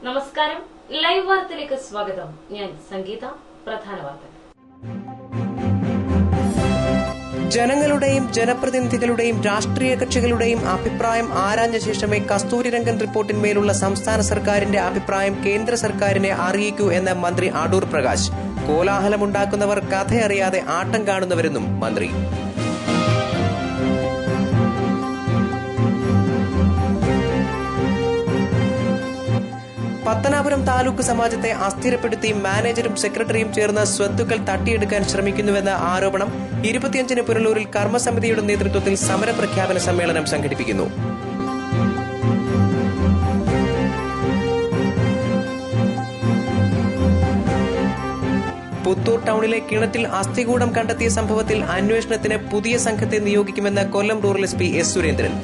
നമസ്കാരം, ലൈവ് വാർത്തയിലേക്ക് സ്വാഗതം. ഞാൻ സംഗീത. പ്രധാന വാർത്തകൾ. ജനങ്ങളുടെയും ജനപ്രതിനിധികളുടെയും രാഷ്ട്രീയ കക്ഷികളുടെയും അഭിപ്രായം ആരാഞ്ഞ ശേഷമേ കസ്തൂരിരംഗൻ റിപ്പോർട്ടിന്മേലുള്ള സംസ്ഥാന സർക്കാരിന്റെ അഭിപ്രായം കേന്ദ്ര സർക്കാരിനെ അറിയിക്കൂ എന്ന് മന്ത്രി അടൂർ പ്രകാശ്. കോലാഹലമുണ്ടാക്കുന്നവർ കഥയറിയാതെ ആട്ടം കാണുന്നവരെന്നും മന്ത്രി. പത്തനാപുരം താലൂക്ക് സമാജത്തെ അസ്ഥിരപ്പെടുത്തി മാനേജരും സെക്രട്ടറിയും ചേർന്ന് സ്വത്തുക്കൾ തട്ടിയെടുക്കാൻ ശ്രമിക്കുന്നുവെന്ന ആരോപണം 25-ന് പുനലൂരിൽ കർമ്മസമിതിയുടെ നേതൃത്വത്തിൽ സമരപ്രഖ്യാപന സമ്മേളനം സംഘടിപ്പിക്കുന്നു. പുത്തൂർ ടൌണിലെ കിണറ്റിൽ അസ്ഥികൂടം കണ്ടെത്തിയ സംഭവത്തിൽ അന്വേഷണത്തിന് പുതിയ സംഘത്തെ നിയോഗിക്കുമെന്ന് Kollam rural S P S Surendran.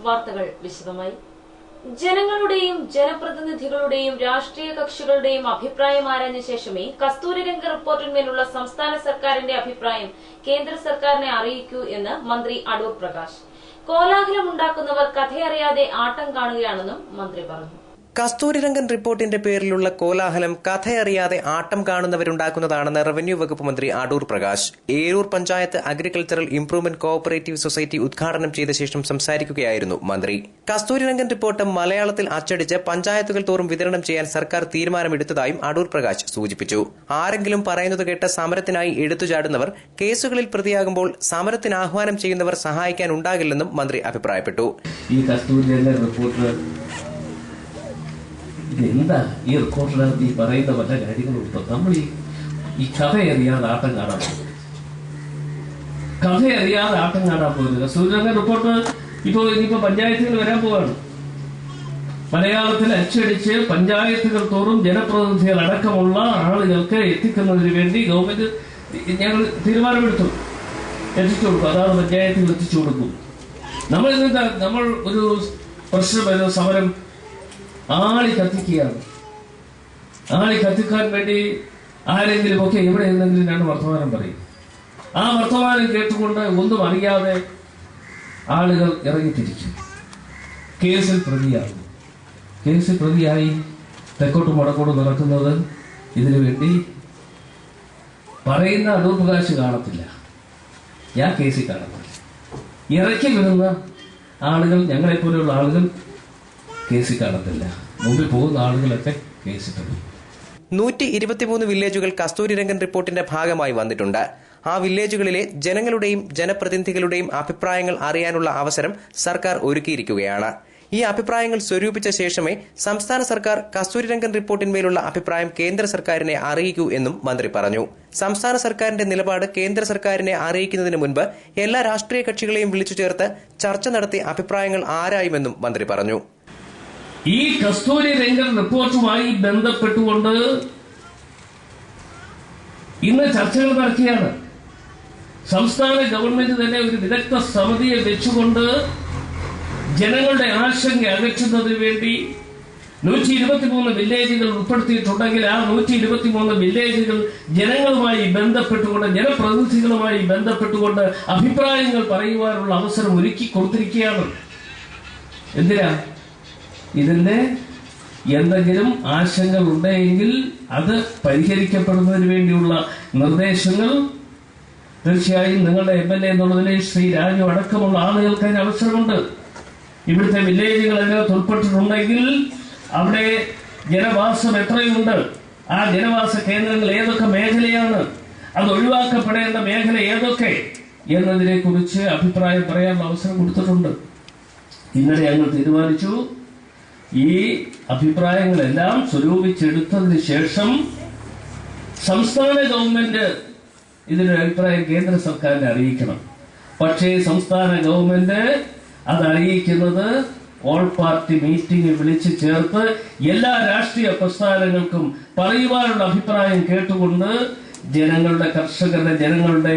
വാർത്തകൾ വിശദമായി. ജനങ്ങളുടെയും ജനപ്രതിനിധികളുടെയും രാഷ്ട്രീയ കക്ഷികളുടെയും അഭിപ്രായം ആരാഞ്ഞ ശേഷമേ കസ്തൂരിരംഗൻ റിപ്പോർട്ടിന്മേലുള്ള സംസ്ഥാന സർക്കാരിന്റെ അഭിപ്രായം കേന്ദ്ര സർക്കാരിനെ അറിയിക്കൂ എന്ന് മന്ത്രി അടൂർ പ്രകാശ്. കോലാഹലമുണ്ടാക്കുന്നവർ കഥയറിയാതെ ആട്ടം കാണുകയാണെന്നും മന്ത്രി പറഞ്ഞു. കസ്തൂരിരംഗൻ റിപ്പോർട്ടിന്റെ പേരിലുള്ള കോലാഹലം കഥയറിയാതെ ആട്ടം കാണുന്നവരുണ്ടാക്കുന്നതാണെന്ന് റവന്യൂ വകുപ്പ് മന്ത്രി Adoor Prakash Eroor panchayat agricultural improvement cooperative society ഉദ്ഘാടനം ചെയ്ത ശേഷം സംസാരിക്കുകയായിരുന്നു മന്ത്രി. കസ്തൂരിരംഗൻ റിപ്പോർട്ട് മലയാളത്തിൽ അച്ചടിച്ച് പഞ്ചായത്തുകൾ തോറും വിതരണം ചെയ്യാൻ സർക്കാർ തീരുമാനമെടുത്തതായും അടൂർ പ്രകാശ് സൂചിപ്പിച്ചു. ആരെങ്കിലും പറയുന്നത് കേട്ട് സമരത്തിനായി എടുത്തുചാടുന്നവർ കേസുകളിൽ പ്രതിയാകുമ്പോൾ സമരത്തിന് ആഹ്വാനം ചെയ്യുന്നവർ സഹായിക്കാൻ ഉണ്ടാകില്ലെന്നും മന്ത്രി അഭിപ്രായപ്പെട്ടു. ഈ കസ്തൂരിരംഗൻ റിപ്പോർട്ട് ഇതെന്താ ഈ റിപ്പോർട്ടിനകത്ത് ഈ പറയുന്ന പല കാര്യങ്ങളുണ്ടോ? നമ്മൾ ഈ കഥയറിയാതെ ആട്ടം കാണാൻ പോകുന്നത് കസ്തൂരിരംഗൻ റിപ്പോർട്ട് ഇനിയിപ്പോ പഞ്ചായത്തുകൾ വരാൻ പോവാണ്. മലയാളത്തിൽ അച്ചടിച്ച് പഞ്ചായത്തുകൾ തോറും ജനപ്രതിനിധികൾ അടക്കമുള്ള ആളുകൾക്ക് എത്തിക്കുന്നതിന് വേണ്ടി ഗവൺമെന്റ് ഞങ്ങൾ തീരുമാനമെടുത്തു, എത്തിച്ചു കൊടുക്കും. അതാണ് പഞ്ചായത്തുകൾ എത്തിച്ചു കൊടുക്കും. നമ്മൾ ഒരു പ്രശ്നം സമരം ആളി കത്തിക്കുകയാണ്. ആളി കത്തിക്കാൻ വേണ്ടി ആരെങ്കിലും ഒക്കെ എവിടെ എന്തെങ്കിലും രണ്ട് വർത്തമാനം പറയും. ആ വർത്തമാനം കേട്ടുകൊണ്ട് ഒന്നും അറിയാതെ ആളുകൾ ഇറങ്ങിത്തിരിക്കും. കേസിൽ പ്രതിയായി തെക്കോട്ടും വടക്കോട്ടും നടക്കുന്നത് ഇതിനു വേണ്ടി പറയുന്ന അടൂർ പ്രകാശ് കാണത്തില്ല, ഞാൻ കേസിൽ കാണത്തില്ല. ഇറക്കി വിടുന്ന ആളുകൾ, ഞങ്ങളെപ്പോലെയുള്ള ആളുകൾ കേസിൽ കാണത്തില്ല. മുമ്പിൽ പോകുന്ന ആളുകളൊക്കെ കേസിട്ടുണ്ട്. 123 വില്ലേജുകൾ കസ്തൂരിരംഗൻ റിപ്പോർട്ടിന്റെ ഭാഗമായി വന്നിട്ടുണ്ട്. ആ വില്ലേജുകളിലെ ജനങ്ങളുടെയും ജനപ്രതിനിധികളുടെയും അഭിപ്രായങ്ങൾ അറിയാനുള്ള അവസരം സർക്കാർ ഒരുക്കിയിരിക്കുകയാണ്. ഈ അഭിപ്രായങ്ങൾ സ്വരൂപിച്ച ശേഷമേ സംസ്ഥാന സർക്കാർ കസ്തൂരിരംഗൻ റിപ്പോർട്ടിന്മേലുള്ള അഭിപ്രായം കേന്ദ്ര സർക്കാരിനെ അറിയിക്കൂ എന്നും മന്ത്രി പറഞ്ഞു. സംസ്ഥാന സർക്കാരിന്റെ നിലപാട് കേന്ദ്ര സർക്കാരിനെ അറിയിക്കുന്നതിന് മുൻപ് എല്ലാ രാഷ്ട്രീയ കക്ഷികളെയും വിളിച്ചു ചേർത്ത് ചർച്ച നടത്തി അഭിപ്രായങ്ങൾ ആരായുമെന്നും മന്ത്രി പറഞ്ഞു. ഈ കസ്തൂരിരംഗൻ റിപ്പോർട്ടുമായി ബന്ധപ്പെട്ടുകൊണ്ട് ഇന്ന് ചർച്ചകൾ നടക്കുകയാണ്. സംസ്ഥാന ഗവൺമെന്റ് തന്നെ ഒരു വിദഗ്ധ സമിതിയെ വെച്ചുകൊണ്ട് ജനങ്ങളുടെ ആശങ്ക അകറ്റുന്നതിന് വേണ്ടി 123 വില്ലേജുകൾ ഉൾപ്പെടുത്തിയിട്ടുണ്ടെങ്കിൽ ആ 123 വില്ലേജുകൾ ജനങ്ങളുമായി ബന്ധപ്പെട്ടുകൊണ്ട്, ജനപ്രതിനിധികളുമായി ബന്ധപ്പെട്ടുകൊണ്ട് അഭിപ്രായങ്ങൾ പറയുവാനുള്ള അവസരം ഒരുക്കി കൊടുത്തിരിക്കുകയാണ്. എന്തിനാ? ഇതിന്റെ എന്തെങ്കിലും ആശങ്കകൾ ഉണ്ടെങ്കിൽ അത് പരിഹരിക്കപ്പെടുന്നതിന് വേണ്ടിയുള്ള നിർദ്ദേശങ്ങൾ തീർച്ചയായും നിങ്ങളുടെ MLA എന്നുള്ളതിലെ ശ്രീ രാജു അടക്കമുള്ള ആളുകൾക്ക് അതിന് അവസരമുണ്ട്. ഇവിടുത്തെ വില്ലേജുകൾ അതിനകത്ത് ഉൾപ്പെട്ടിട്ടുണ്ടെങ്കിൽ അവിടെ ജനവാസം എത്രയുണ്ട്, ആ ജനവാസ കേന്ദ്രങ്ങൾ ഏതൊക്കെ മേഖലയാണ്, അത് ഒഴിവാക്കപ്പെടേണ്ട മേഖല ഏതൊക്കെ എന്നതിനെ കുറിച്ച് അഭിപ്രായം പറയാനുള്ള അവസരം കൊടുത്തിട്ടുണ്ട്. ഇന്നലെ ഞങ്ങൾ തീരുമാനിച്ചു, ഈ അഭിപ്രായങ്ങളെല്ലാം സ്വരൂപിച്ചെടുത്തതിന് ശേഷം സംസ്ഥാന ഗവൺമെന്റ് ഇതിനൊരു അഭിപ്രായം കേന്ദ്ര സർക്കാരിനെ അറിയിക്കണം. പക്ഷേ സംസ്ഥാന ഗവൺമെന്റ് അത് അറിയിക്കുന്നത് ഓൾ പാർട്ടി മീറ്റിംഗ് വിളിച്ചു ചേർത്ത് എല്ലാ രാഷ്ട്രീയ പ്രസ്ഥാനങ്ങൾക്കും പറയുവാനുള്ള അഭിപ്രായം കേട്ടുകൊണ്ട് ജനങ്ങളുടെ, കർഷകരുടെ, ജനങ്ങളുടെ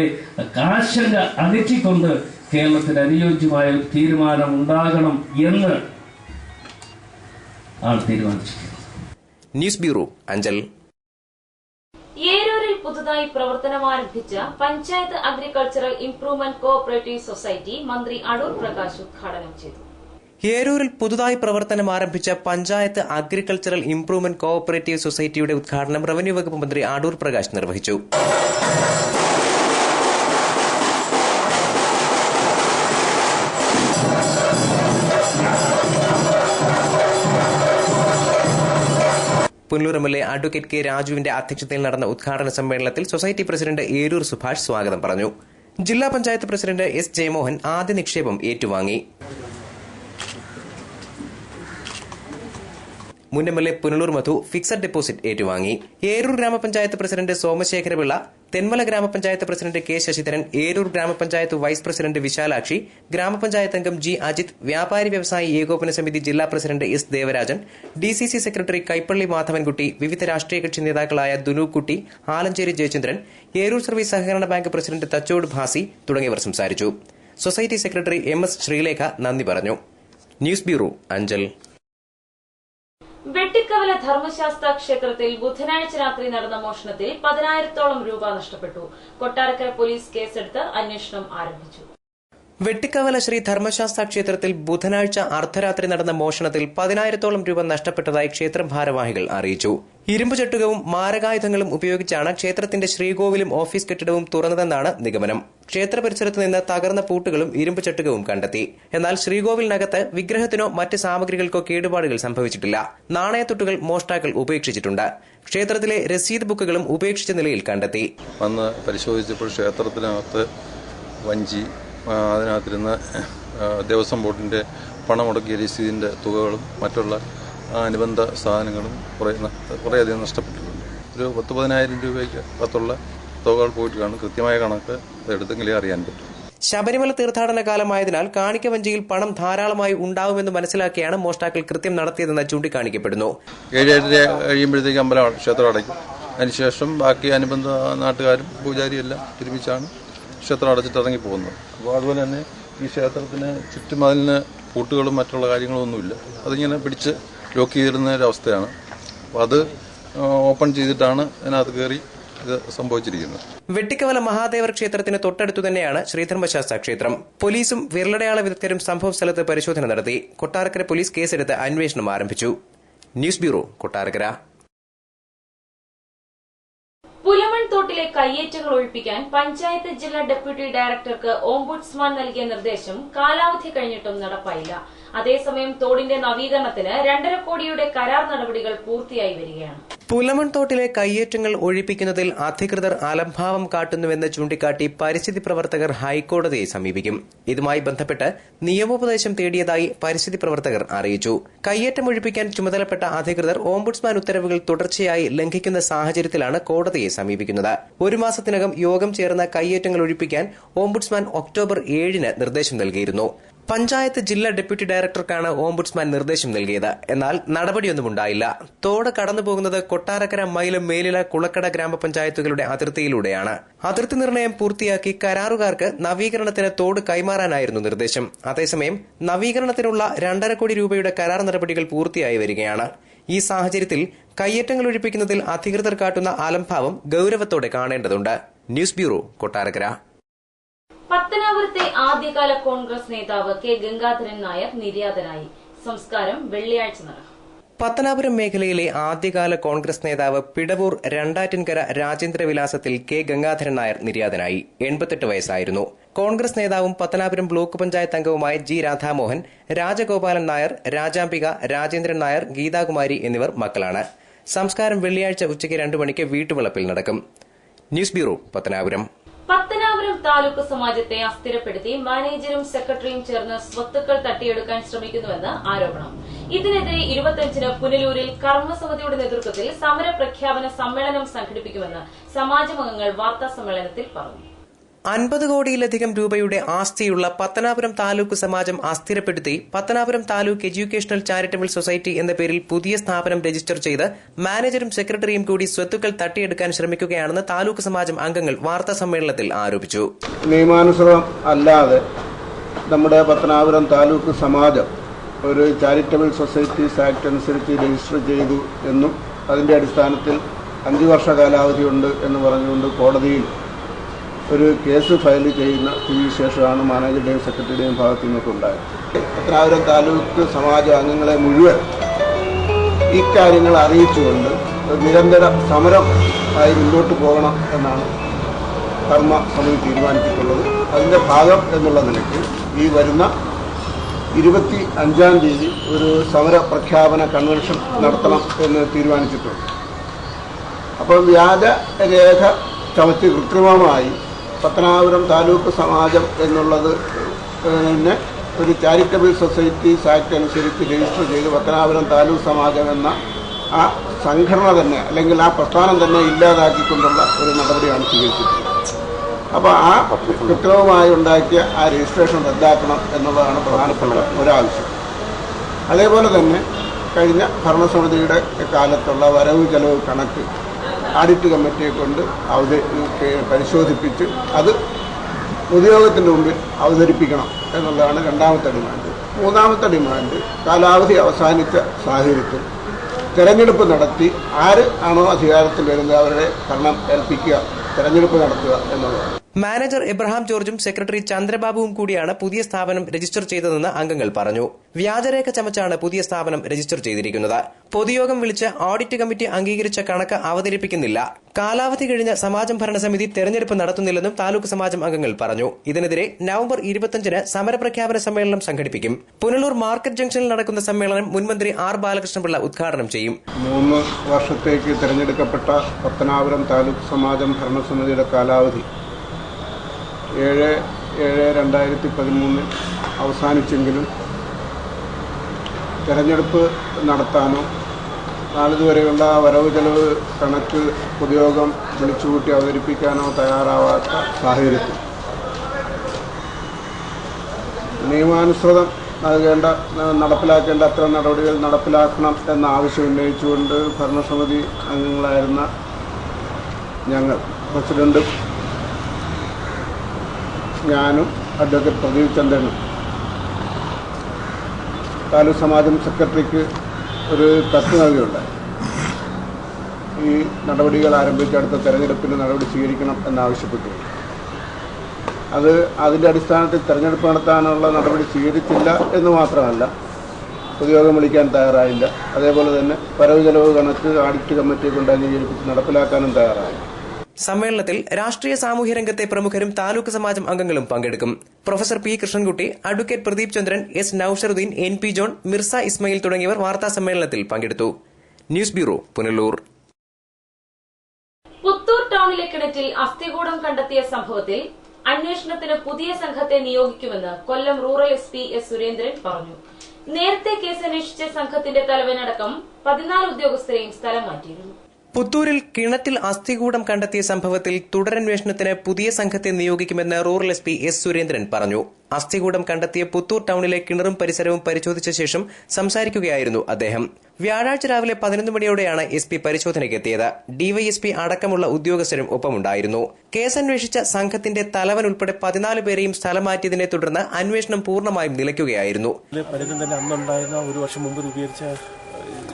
ആശങ്ക അകറ്റിക്കൊണ്ട് കേരളത്തിന് അനുയോജ്യമായ ഒരു തീരുമാനം ഉണ്ടാകണം എന്ന് ആണ് തീരുമാനിച്ചിരിക്കുന്നത്. News bureau, Anchal. ഏരൂരിൽ പുതുതായി പ്രവർത്തനമാരംഭിച്ച panchayat agricultural improvement cooperative society മന്ത്രി അടൂർ പ്രകാശ് ഉദ്ഘാടനം ചെയ്തു. ഏരൂരിൽ പുതുതായി പ്രവർത്തനം ആരംഭിച്ച പഞ്ചായത്ത് അഗ്രികൾച്ചറൽ ഇംപ്രൂവ്മെന്റ് കോഓപ്പറേറ്റീവ് സൊസൈറ്റിയുടെ ഉദ്ഘാടനം റവന്യൂ വകുപ്പ് മന്ത്രി അടൂർ പ്രകാശ് നിർവഹിച്ചു. പുനലൂർ എംഎൽഎ അഡ്വക്കേറ്റ് കെ രാജുവിന്റെ അധ്യക്ഷതയിൽ നടന്ന ഉദ്ഘാടന സമ്മേളനത്തിൽ സൊസൈറ്റി പ്രസിഡന്റ് ഏരൂർ സുഭാഷ് സ്വാഗതം പറഞ്ഞു. ജില്ലാ പഞ്ചായത്ത് പ്രസിഡന്റ് എസ് ജയമോഹൻ ആദ്യ നിക്ഷേപം ഏറ്റുവാങ്ങി. മുൻ എംഎൽഎ പുനലൂർ മധു ഫിക്സഡ് ഡെപ്പോസിറ്റ് ഏറ്റുവാങ്ങി. ഏരൂർ ഗ്രാമപഞ്ചായത്ത് പ്രസിഡന്റ് സോമശേഖരപിള്ള, തെന്മല ഗ്രാമപഞ്ചായത്ത് പ്രസിഡന്റ് കെ ശശിധരൻ, ഏരൂർ ഗ്രാമപഞ്ചായത്ത് വൈസ് പ്രസിഡന്റ് വിശാലാക്ഷി, ഗ്രാമപഞ്ചായത്ത് അംഗം ജി അജിത്, വ്യാപാരി വ്യവസായി ഏകോപന സമിതി ജില്ലാ president S Devarajan, DCC secretary Kaipally Madhavankutty, വിവിധ രാഷ്ട്രീയ കക്ഷി നേതാക്കളായ ദുനൂക്കുട്ടി, ആലഞ്ചേരി ജയചന്ദ്രൻ, ഏരൂർ സർവീസ് സഹകരണ ബാങ്ക് പ്രസിഡന്റ് തച്ചോട് ഭാസി തുടങ്ങിയവർ സംസാരിച്ചു. Society secretary M S Sreelekha നന്ദി പറഞ്ഞു. News bureau, Anchal. വെട്ടിക്കവല ധർമ്മശാസ്ത്ര ക്ഷേത്രത്തിൽ ബുധനാഴ്ച രാത്രി നടന്ന മോഷണത്തിൽ 10,000-ഓളം രൂപ നഷ്ടപ്പെട്ടു. കൊട്ടാരക്കര പോലീസ് കേസെടുത്ത് അന്വേഷണം ആരംഭിച്ചു. വെട്ടിക്കവല ശ്രീ ധർമ്മശാസ്ത്ര ക്ഷേത്രത്തിൽ ബുധനാഴ്ച അർദ്ധരാത്രി നടന്ന മോഷണത്തിൽ 10,000-ഓളം രൂപ നഷ്ടപ്പെട്ടതായി ക്ഷേത്രം ഭാരവാഹികൾ അറിയിച്ചു. ഇരുമ്പ് ചട്ടുകവും മാരകായുധങ്ങളും ഉപയോഗിച്ചാണ് ക്ഷേത്രത്തിന്റെ ശ്രീകോവിലും ഓഫീസ് കെട്ടിടവും തുറന്നതെന്നാണ് നിഗമനം. ക്ഷേത്ര പരിസരത്ത് നിന്ന് തകർന്ന പൂട്ടുകളും ഇരുമ്പ് ചട്ടുകവും കണ്ടെത്തി. എന്നാൽ ശ്രീകോവിലിനകത്ത് വിഗ്രഹത്തിനോ മറ്റ് സാമഗ്രികൾക്കോ കേടുപാടുകൾ സംഭവിച്ചിട്ടില്ല. നാണയത്തുട്ടുകൾ മോഷ്ടാക്കൾ ഉപേക്ഷിച്ചിട്ടുണ്ട്. ക്ഷേത്രത്തിലെ രസീത് ബുക്കുകളും ഉപേക്ഷിച്ച നിലയിൽ കണ്ടെത്തി. വന്ന് പരിശോധിച്ചപ്പോൾ ക്ഷേത്രത്തിനകത്ത് വഞ്ചി, അതിനകത്തിരുന്ന ദേവസ്വം ബോർഡിന്റെ പണമുടക്കിയ രസീതിന്റെ തുകകളും മറ്റുള്ള അനുബന്ധ സാധനങ്ങളും കുറേയധികം നഷ്ടപ്പെട്ടിട്ടുണ്ട്. ഒരു 10,000 രൂപയ്ക്ക് അകത്തുള്ള തുകകൾ പോയിട്ട് കാണും. കൃത്യമായ കണക്ക് എടുത്തെങ്കിലേ അറിയാൻ പറ്റും. ശബരിമല തീർത്ഥാടന കാലമായതിനാൽ കാണിക്ക വഞ്ചിയിൽ പണം ധാരാളമായി ഉണ്ടാവുമെന്ന് മനസ്സിലാക്കിയാണ് മോഷ്ടാക്കൾ കൃത്യം നടത്തിയതെന്ന് ചൂണ്ടിക്കാണിക്കപ്പെടുന്നു. 7:30 കഴിയുമ്പോഴത്തേക്ക് അമ്പലം ക്ഷേത്രം അടയ്ക്കും. അതിനുശേഷം ബാക്കി അനുബന്ധ നാട്ടുകാരും പൂജാരിയും എല്ലാം ഒരുമിച്ചാണ് ക്ഷേത്രം അടച്ചിട്ട് ഇറങ്ങി പോകുന്നത്. അപ്പോൾ അതുപോലെ തന്നെ ഈ ക്ഷേത്രത്തിന് ചുറ്റും അതിന് പൂട്ടുകളും മറ്റുള്ള കാര്യങ്ങളൊന്നുമില്ല. അതിങ്ങനെ പിടിച്ച് ലോക്ക് ചെയ്തിരുന്ന ഒരവസ്ഥയാണ്. അപ്പോൾ അത് ഓപ്പൺ ചെയ്തിട്ടാണ് അതിനകത്ത് കയറി ഇത് സംഭവിച്ചിരിക്കുന്നത്. വെട്ടിക്കവല മഹാദേവർ ക്ഷേത്രത്തിന് തൊട്ടടുത്തു തന്നെയാണ് ശ്രീധർമ്മശാസ്ത്ര ക്ഷേത്രം. പോലീസും വിരലടയാള വിദഗ്ധരും സംഭവ സ്ഥലത്ത് പരിശോധന നടത്തി. കൊട്ടാരക്കര പോലീസ് കേസെടുത്ത് അന്വേഷണം ആരംഭിച്ചു. News bureau, Kottarakkara. പുലമൺതോട്ടിലെ കയ്യേറ്റങ്ങൾ ഒഴിപ്പിക്കാൻ പഞ്ചായത്ത് ജില്ലാ ഡെപ്യൂട്ടി ഡയറക്ടർക്ക് ഓംബുഡ്സ്മാൻ നൽകിയ നിർദ്ദേശം കാലാവധി കഴിഞ്ഞിട്ടും നടപ്പായില്ല. അതേസമയം തോടിന്റെ നവീകരണത്തിന് 2.5 കോടിയുടെ കരാർ നടപടികൾ പൂർത്തിയായി വരികയാണ്. പുലമൺതോട്ടിലെ കയ്യേറ്റങ്ങൾ ഒഴിപ്പിക്കുന്നതിൽ അധികൃതർ അലംഭാവം കാട്ടുന്നുവെന്ന് ചൂണ്ടിക്കാട്ടി പരിസ്ഥിതി പ്രവർത്തകർ ഹൈക്കോടതിയെ സമീപിക്കും. ഇതുമായി ബന്ധപ്പെട്ട് നിയമോപദേശം തേടിയതായി പരിസ്ഥിതി പ്രവർത്തകർ അറിയിച്ചു. കയ്യേറ്റം ഒഴിപ്പിക്കാൻ ചുമതലപ്പെട്ട അധികൃതർ ഓംബുഡ്സ്മാൻ ഉത്തരവുകൾ തുടർച്ചയായി ലംഘിക്കുന്ന സാഹചര്യത്തിലാണ് കോടതിയെ സമീപിക്കുന്നത്. 1 മാസത്തിനകം യോഗം ചേർന്ന കയ്യേറ്റങ്ങൾ ഒഴിപ്പിക്കാൻ ഓംബുഡ്സ്മാൻ ഒക്ടോബർ 7-ന് നിർദ്ദേശം നൽകിയിരുന്നു. പഞ്ചായത്ത് ജില്ലാ ഡെപ്യൂട്ടി ഡയറക്ടർക്കാണ് ഓംബുഡ്സ്മാൻ നിർദ്ദേശം നൽകിയത്. എന്നാൽ നടപടിയൊന്നും ഉണ്ടായില്ല. തോട് കടന്നുപോകുന്നത് കൊട്ടാരക്കര, മൈലം, മേലില, കുളക്കട ഗ്രാമപഞ്ചായത്തുകളുടെ അതിർത്തിയിലൂടെയാണ്. അതിർത്തി നിർണയം പൂർത്തിയാക്കി കരാറുകാർക്ക് നവീകരണത്തിന് തോട് കൈമാറാനായിരുന്നു നിർദ്ദേശം. അതേസമയം നവീകരണത്തിനുള്ള 2.5 കോടി രൂപയുടെ കരാർ നടപടികൾ പൂർത്തിയായി വരികയാണ്. ഈ സാഹചര്യത്തിൽ കയ്യേറ്റങ്ങൾ ഒഴിപ്പിക്കുന്നതിൽ അധികൃതർ കാട്ടുന്ന അലംഭാവം ഗൌരവത്തോടെ കാണേണ്ടതുണ്ട്. News bureau, Kottarakkara. പത്തനാപുരത്തെ ആദ്യകാല കോൺഗ്രസ് നേതാവ് കെ ഗംഗാധരൻ നായർ നിര്യാതനായി. സംസ്കാരം വെള്ളിയാഴ്ച നടക്കും. പത്തനാപുരം മേഖലയിലെ ആദ്യകാല കോൺഗ്രസ് നേതാവ് പിടവൂർ രണ്ടാറ്റിൻകര രാജേന്ദ്രവിലാസത്തിൽ കെ ഗംഗാധരൻ നായർ നിര്യാതനായി. 88 വയസ്സായിരുന്നു. കോൺഗ്രസ് നേതാവും പത്തനാപുരം ബ്ലോക്ക് പഞ്ചായത്ത് അംഗവുമായ ജി രാധാമോഹൻ, രാജഗോപാലൻ നായർ, രാജാംബിക, രാജേന്ദ്രൻ നായർ, ഗീതാകുമാരി എന്നിവർ മക്കളാണ്. സംസ്കാരം വെള്ളിയാഴ്ച ഉച്ചയ്ക്ക് 2 മണിക്ക് വീട്ടുവളപ്പിൽ നടക്കും. News bureau, Pathanapuram. പത്തനാപുരം താലൂക്ക് സമാജത്തെ അസ്ഥിരപ്പെടുത്തി മാനേജരും സെക്രട്ടറിയും ചേർന്ന് സ്വത്തുക്കൾ തട്ടിയെടുക്കാൻ ശ്രമിക്കുന്നുവെന്ന് ആരോപണം. ഇതിനെതിരെ 25-ന് പുനലൂരിൽ കർമ്മസമിതിയുടെ നേതൃത്വത്തിൽ സമര പ്രഖ്യാപന സമ്മേളനം സംഘടിപ്പിക്കുമെന്ന് സമാജമംഗങ്ങൾ വാർത്താസമ്മേളനത്തിൽ പറഞ്ഞു. 50 കോടിയിലധികം രൂപയുടെ ആസ്തിയുള്ള പത്തനാപുരം താലൂക്ക് സമാജം അസ്ഥിരപ്പെടുത്തി Pathanapuram taluk educational charitable society എന്ന പേരിൽ പുതിയ സ്ഥാപനം രജിസ്റ്റർ ചെയ്ത് മാനേജരും സെക്രട്ടറിയും കൂടി സ്വത്തുക്കൾ തട്ടിയെടുക്കാൻ ശ്രമിക്കുകയാണെന്ന് താലൂക്ക് സമാജം അംഗങ്ങൾ വാർത്താ സമ്മേളനത്തിൽ ആരോപിച്ചു. നിയമാനുസൃതം അല്ലാതെ നമ്മുടെ പത്തനാപുരം താലൂക്ക് സമാജം ഒരു ചാരിറ്റബിൾ സൊസൈറ്റീസ് ആക്ട് അനുസരിച്ച് രജിസ്റ്റർ ചെയ്തു എന്നും അതിന്റെ അടിസ്ഥാനത്തിൽ 5 വർഷ കാലാവധിയുണ്ട് എന്ന് പറഞ്ഞുകൊണ്ട് കോടതിയിൽ ഒരു കേസ് ഫയൽ ചെയ്യുന്ന സ്ഥിതിവിശേഷമാണ് മാനേജറുടെയും സെക്രട്ടറിയുടെയും ഭാഗത്തു നിന്നൊക്കെ ഉണ്ടായത്. പത്തനാപുരം താലൂക്ക് സമാജ അംഗങ്ങളെ മുഴുവൻ ഇക്കാര്യങ്ങൾ അറിയിച്ചുകൊണ്ട് നിരന്തര സമരം ആയി മുന്നോട്ട് പോകണം എന്നാണ് കർമ്മസമിതി തീരുമാനിച്ചിട്ടുള്ളത്. അതിൻ്റെ ഭാഗം എന്നുള്ള നിലയ്ക്ക് ഈ വരുന്ന 25-ാം തീയതി ഒരു സമര പ്രഖ്യാപന കൺവെൻഷൻ നടത്തണം എന്ന് തീരുമാനിച്ചിട്ടുണ്ട്. അപ്പോൾ വ്യാജ രേഖ ചമച്ച് കൃത്രിമമായി പത്തനാപുരം താലൂക്ക് സമാജം എന്നുള്ളത് പിന്നെ ഒരു ചാരിറ്റബിൾ സൊസൈറ്റീസ് ആക്ട് അനുസരിച്ച് രജിസ്റ്റർ ചെയ്ത് പത്തനാപുരം താലൂക്ക് സമാജം എന്ന ആ സംഘടന തന്നെ അല്ലെങ്കിൽ ആ പ്രസ്ഥാനം തന്നെ ഇല്ലാതാക്കിക്കൊണ്ടുള്ള ഒരു നടപടിയാണ് സ്വീകരിച്ചിട്ടുള്ളത്. അപ്പോൾ ആ കൃത്രിമമായി ഉണ്ടാക്കിയ ആ രജിസ്ട്രേഷൻ റദ്ദാക്കണം എന്നുള്ളതാണ് പ്രധാനപ്പെട്ട ഒരാവശ്യം. അതേപോലെ തന്നെ കഴിഞ്ഞ ഭരണസമിതിയുടെ കാലത്തുള്ള വരവ് ചെലവ് കണക്ക് ആഡിറ്റ് കമ്മിറ്റിയെ കൊണ്ട് പരിശോധിപ്പിച്ച് അത് പൊതുയോഗത്തിൻ്റെ മുമ്പിൽ അവതരിപ്പിക്കണം എന്നുള്ളതാണ് രണ്ടാമത്തെ ഡിമാൻഡ്. മൂന്നാമത്തെ ഡിമാൻഡ് കാലാവധി അവസാനിച്ച സാഹചര്യത്തിൽ തെരഞ്ഞെടുപ്പ് നടത്തി ആര് ആണോ അധികാരത്തിൽ വരുന്നത് അവരുടെ ഭരണം ഏൽപ്പിക്കുക, തെരഞ്ഞെടുപ്പ് നടത്തുക എന്നുള്ളതാണ്. മാനേജർ എബ്രഹാം ജോർജും സെക്രട്ടറി ചന്ദ്രബാബുവും കൂടിയാണ് പുതിയ സ്ഥാപനം രജിസ്റ്റർ ചെയ്തതെന്ന് അംഗങ്ങൾ പറഞ്ഞു. വ്യാജരേഖ ചമച്ചാണ് പുതിയ സ്ഥാപനം രജിസ്റ്റർ ചെയ്തിരിക്കുന്നത്. പൊതുയോഗം വിളിച്ച് ഓഡിറ്റ് കമ്മിറ്റി അംഗീകരിച്ച കണക്ക് അവതരിപ്പിക്കുന്നില്ല. കാലാവധി കഴിഞ്ഞ സമാജം ഭരണസമിതി തെരഞ്ഞെടുപ്പ് നടത്തുന്നില്ലെന്നും താലൂക്ക് സമാജം അംഗങ്ങൾ പറഞ്ഞു. ഇതിനെതിരെ നവംബർ 25-ന് സമരപ്രഖ്യാപന സമ്മേളനം സംഘടിപ്പിക്കും. പുനലൂർ മാർക്കറ്റ് ജംഗ്ഷനിൽ നടക്കുന്ന സമ്മേളനം മുൻമന്ത്രി ആർ ബാലകൃഷ്ണപിള്ള ഉദ്ഘാടനം ചെയ്യും. 3 വർഷത്തേക്ക് തെരഞ്ഞെടുക്കപ്പെട്ട പത്തനാപുരം താലൂക്ക് സമാജം ഭരണസമിതിയുടെ കാലാവധി 7/7/2013 അവസാനിച്ചെങ്കിലും തെരഞ്ഞെടുപ്പ് നടത്താനോ നാളിതുവരെയുള്ള വരവ് ചെലവ് കണക്ക് പൊതുയോഗം വിളിച്ചുകൂട്ടി അവതരിപ്പിക്കാനോ തയ്യാറാവാത്ത സാഹചര്യത്തിൽ നിയമാനുസൃതം നടപ്പിലാക്കേണ്ട അത്തരം നടപടികൾ നടപ്പിലാക്കണം എന്ന ആവശ്യം ഉന്നയിച്ചുകൊണ്ട് ഭരണസമിതി അംഗങ്ങളായിരുന്ന ഞങ്ങൾ, പ്രസിഡന്റും ഞാനും അഡ്വക്കേറ്റ് പ്രദീപ് ചന്ദ്രനും താലൂക്ക് സമാജം സെക്രട്ടറിക്ക് ഒരു കത്ത് നൽകിയുണ്ടായി. ഈ നടപടികൾ ആരംഭിച്ച അടുത്ത തെരഞ്ഞെടുപ്പിന് നടപടി സ്വീകരിക്കണം എന്നാവശ്യപ്പെട്ടു. അതിൻ്റെ അടിസ്ഥാനത്തിൽ തെരഞ്ഞെടുപ്പ് നടത്താനുള്ള നടപടി സ്വീകരിച്ചില്ല എന്ന് മാത്രമല്ല, പൊതുയോഗം വിളിക്കാൻ തയ്യാറായില്ല. അതേപോലെ തന്നെ വരവ് ചെലവ് കണക്ക് ആഡിറ്റ് കമ്മിറ്റിയെ കൊണ്ട് അംഗീകരിപ്പിച്ച് നടപ്പിലാക്കാനും തയ്യാറായില്ല. സമ്മേളനത്തിൽ രാഷ്ട്രീയ സാമൂഹ്യ രംഗത്തെ പ്രമുഖരും താലൂക്ക് സമാജം അംഗങ്ങളും പങ്കെടുക്കും. Professor P Krishnankutty, advocate Pradeep Chandran, S Nousharuddin, NP John, Mirza Ismail തുടങ്ങിയവർ വാർത്താ സമ്മേളനത്തിൽ പങ്കെടുത്തു. News bureau, Punalur. പുത്തൂർ ടൌണിലെ കിണറ്റിൽ അസ്ഥികൂടം കണ്ടെത്തിയ സംഭവത്തിൽ അന്വേഷണത്തിന് പുതിയ സംഘത്തെ നിയോഗിക്കുമെന്ന് Kollam rural SP S Surendran പറഞ്ഞു. നേരത്തെ കേസ് അന്വേഷിച്ച സംഘത്തിന്റെ തലവനടക്കം 14 ഉദ്യോഗസ്ഥരെയും സ്ഥലം മാറ്റിയിരുന്നു. പുത്തൂരിൽ കിണറ്റിൽ അസ്ഥികൂടം കണ്ടെത്തിയ സംഭവത്തിൽ തുടരന്വേഷണത്തിന് പുതിയ സംഘത്തെ നിയോഗിക്കുമെന്ന് റൂറൽ SP S സുരേന്ദ്രൻ പറഞ്ഞു. അസ്ഥികൂടം കണ്ടെത്തിയ പുത്തൂർ ടൌണിലെ കിണറും പരിസരവും പരിശോധിച്ച ശേഷം സംസാരിക്കുകയായിരുന്നു അദ്ദേഹം. വ്യാഴാഴ്ച രാവിലെ 11 മണിയോടെയാണ് SP പരിശോധനയ്ക്കെത്തിയത്. DYSP അടക്കമുള്ള ഉദ്യോഗസ്ഥരും ഒപ്പമുണ്ടായിരുന്നു. കേസന്വേഷിച്ച സംഘത്തിന്റെ തലവൻ ഉൾപ്പെടെ 14 പേരെയും സ്ഥലം മാറ്റിയതിനെ തുടർന്ന് അന്വേഷണം പൂർണ്ണമായും നിലയ്ക്കുകയായിരുന്നു. പലരും തന്നെ അന്നുണ്ടായിരുന്ന 1 വർഷം മുമ്പ് രൂപീകരിച്ച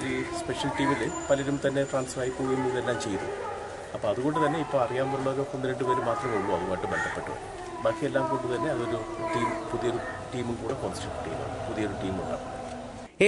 ഈ സ്പെഷ്യൽ ടീമിൽ പലരും തന്നെ ട്രാൻസ്ഫർ ആയി പോവുകയും ഇതെല്ലാം ചെയ്തു. അപ്പോൾ അതുകൊണ്ട് തന്നെ ഇപ്പോൾ അറിയാവുന്നവരോ 1-2 പേര് മാത്രമേ ഉള്ളൂ അതുമായിട്ട് ബന്ധപ്പെട്ടു. ബാക്കിയെല്ലാം കൊണ്ട് തന്നെ അതൊരു പുതിയൊരു ടീമും കൂടെ കോൺസ്റ്റിറ്റ്യൂട്ട് ചെയ്യുന്നു. പുതിയൊരു ടീമുണ്ടാകും.